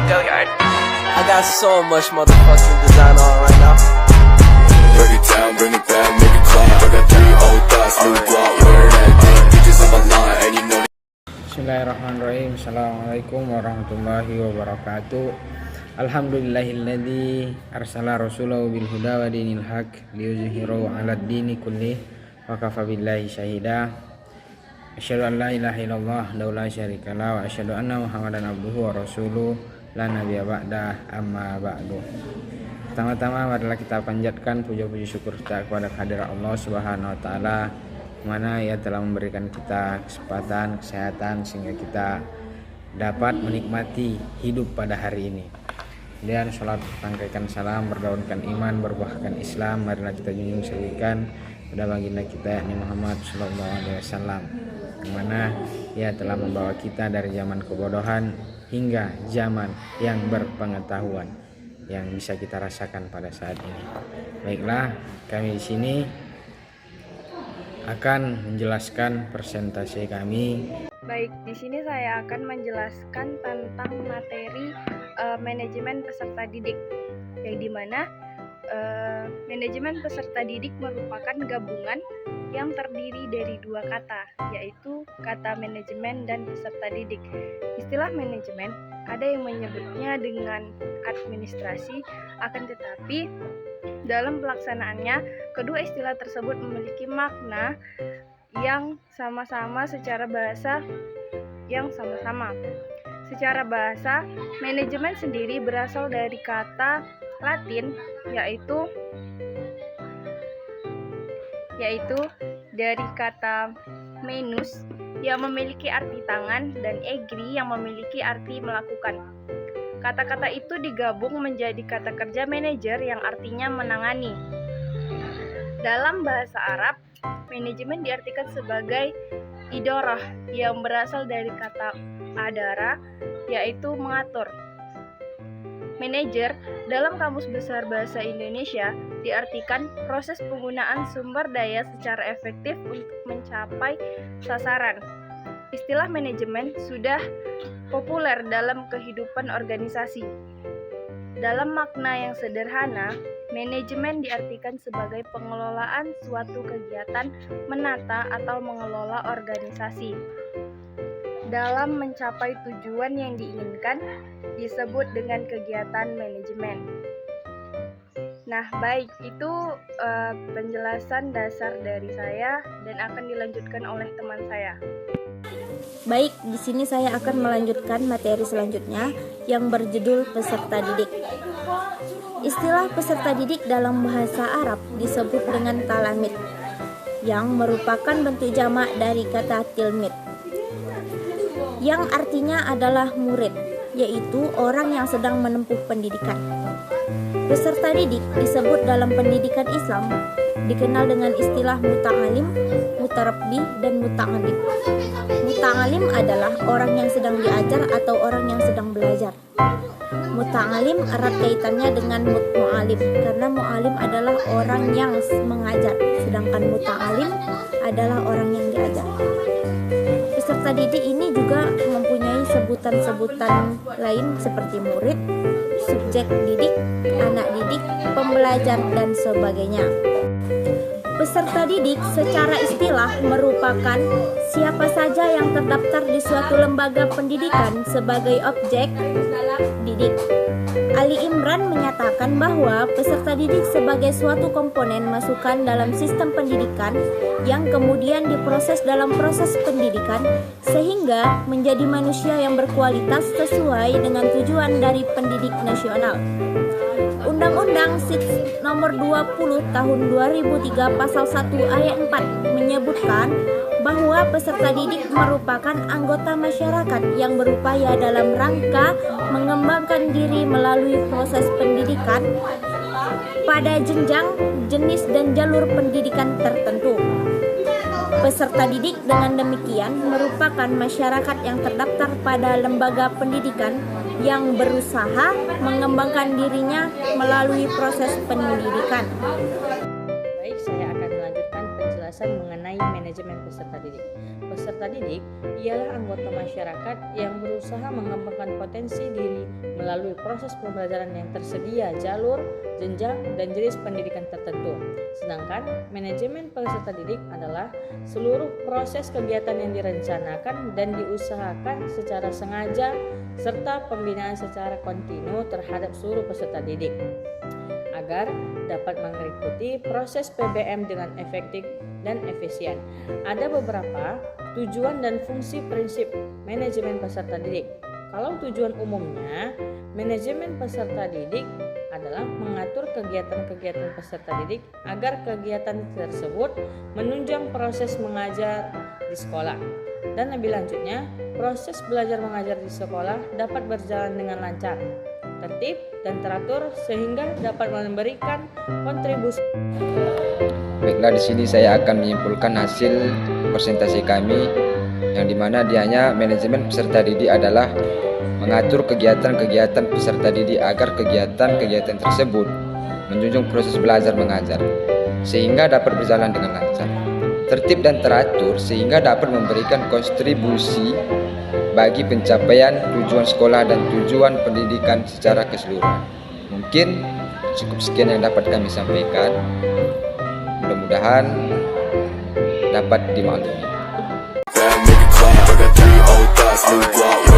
I got so much motherfucking design on right now. Break it down, bring it back, make it clap. I got 3 old thoughts, new guap, where that thing, bitches on my line, and you know. Bismillahirrahmanirrahim. Assalamualaikum warahmatullahi wabarakatuh. Alhamdulillahilladzi arsala rasulahu bil huda wa dinil haq liyuzhirahu 'alad dini kulli wa kafa billahi syahida. Asyhadu an la ilaha illallah la syarikalah wa asyhadu anna Muhammadan abduhu wa rasuluh la nabiyya ba'da amma ba'du. Pertama-tama marilah kita panjatkan puja-puji syukur kita kepada kehadirat Allah Subhanahu wa taala, mana Ia telah memberikan kita kesempatan, kesehatan sehingga kita dapat menikmati hidup pada hari ini. Dan salat rangkaikan salam berdaunkan iman berbuahkan Islam, marilah kita junjung tinggikan pada baginda kita yakni Muhammad sallallahu alaihi wasallam, yang mana Ia telah membawa kita dari zaman kebodohan hingga zaman yang berpengetahuan yang bisa kita rasakan pada saat ini. Baiklah, kami di sini akan menjelaskan presentasi kami. Baik, di sini saya akan menjelaskan tentang materi manajemen peserta didik, yang dimana manajemen peserta didik merupakan gabungan yang terdiri dari 2 kata, yaitu kata manajemen dan peserta didik. Istilah manajemen ada yang menyebutnya dengan administrasi, akan tetapi dalam pelaksanaannya kedua istilah tersebut memiliki makna yang sama-sama secara bahasa yang sama-sama. Secara bahasa, manajemen sendiri berasal dari kata Latin yaitu dari kata menus yang memiliki arti tangan dan egri yang memiliki arti melakukan. Kata-kata itu digabung menjadi kata kerja manajer yang artinya menangani. Dalam bahasa Arab, manajemen diartikan sebagai idorah yang berasal dari kata adara, yaitu mengatur. Manajer dalam Kamus Besar Bahasa Indonesia diartikan proses penggunaan sumber daya secara efektif untuk mencapai sasaran. Istilah manajemen sudah populer dalam kehidupan organisasi. Dalam makna yang sederhana, manajemen diartikan sebagai pengelolaan suatu kegiatan, menata atau mengelola organisasi. Dalam mencapai tujuan yang diinginkan disebut dengan kegiatan manajemen. Nah, baik, itu penjelasan dasar dari saya dan akan dilanjutkan oleh teman saya. Baik, di sini saya akan melanjutkan materi selanjutnya yang berjudul peserta didik. Istilah peserta didik dalam bahasa Arab disebut dengan talamid, yang merupakan bentuk jamak dari kata tilmid, yang artinya adalah murid, yaitu orang yang sedang menempuh pendidikan. Peserta didik disebut dalam pendidikan Islam dikenal dengan istilah muta'alim, mutarabbi, dan muta'alim. Muta'alim adalah orang yang sedang diajar atau orang yang sedang belajar. Muta'alim erat kaitannya dengan mu'alim, karena mu'alim adalah orang yang mengajar, sedangkan muta'alim adalah orang yang diajar. Peserta didik ini juga mempunyai sebutan-sebutan lain seperti murid, subjek didik, anak didik, pembelajar, dan sebagainya. Peserta didik secara istilah merupakan siapa saja yang terdaftar di suatu lembaga pendidikan sebagai objek didik. Ali Imran menyatakan bahwa peserta didik sebagai suatu komponen masukan dalam sistem pendidikan yang kemudian diproses dalam proses pendidikan sehingga menjadi manusia yang berkualitas sesuai dengan tujuan dari pendidik nasional. Undang-Undang SIDS nomor 20 tahun 2003 pasal 1 ayat 4 menyebutkan bahwa peserta didik merupakan anggota masyarakat yang berupaya dalam rangka mengembangkan diri melalui proses pendidikan pada jenjang, jenis, dan jalur pendidikan tertentu. Peserta didik dengan demikian merupakan masyarakat yang terdaftar pada lembaga pendidikan yang berusaha mengembangkan dirinya melalui proses pendidikan. Baik, saya akan melanjutkan penjelasan penjelasan mengenai manajemen peserta didik. Peserta didik ialah anggota masyarakat yang berusaha mengembangkan potensi diri melalui proses pembelajaran yang tersedia jalur, jenjang, dan jenis pendidikan tertentu. Sedangkan manajemen peserta didik adalah seluruh proses kegiatan yang direncanakan dan diusahakan secara sengaja serta pembinaan secara kontinu terhadap seluruh peserta didik agar dapat mengikuti proses PBM dengan efektif dan efisien. Ada beberapa tujuan dan fungsi prinsip manajemen peserta didik. Kalau tujuan umumnya, manajemen peserta didik adalah mengatur kegiatan-kegiatan peserta didik agar kegiatan tersebut menunjang proses mengajar di sekolah. Dan lebih lanjutnya, proses belajar mengajar di sekolah dapat berjalan dengan lancar, tertib, dan teratur sehingga dapat memberikan kontribusi. Baiklah, di sini saya akan menyimpulkan hasil presentasi kami, yang dimana dianya manajemen peserta didik adalah mengatur kegiatan-kegiatan peserta didik agar kegiatan-kegiatan tersebut menjunjung proses belajar mengajar sehingga dapat berjalan dengan lancar, tertib dan teratur sehingga dapat memberikan kontribusi bagi pencapaian tujuan sekolah dan tujuan pendidikan secara keseluruhan. Mungkin cukup sekian yang dapat kami sampaikan. Mudah-mudahan dapat dimaklumi. Bad, make it clap. I got 3 old thoughts, new guap.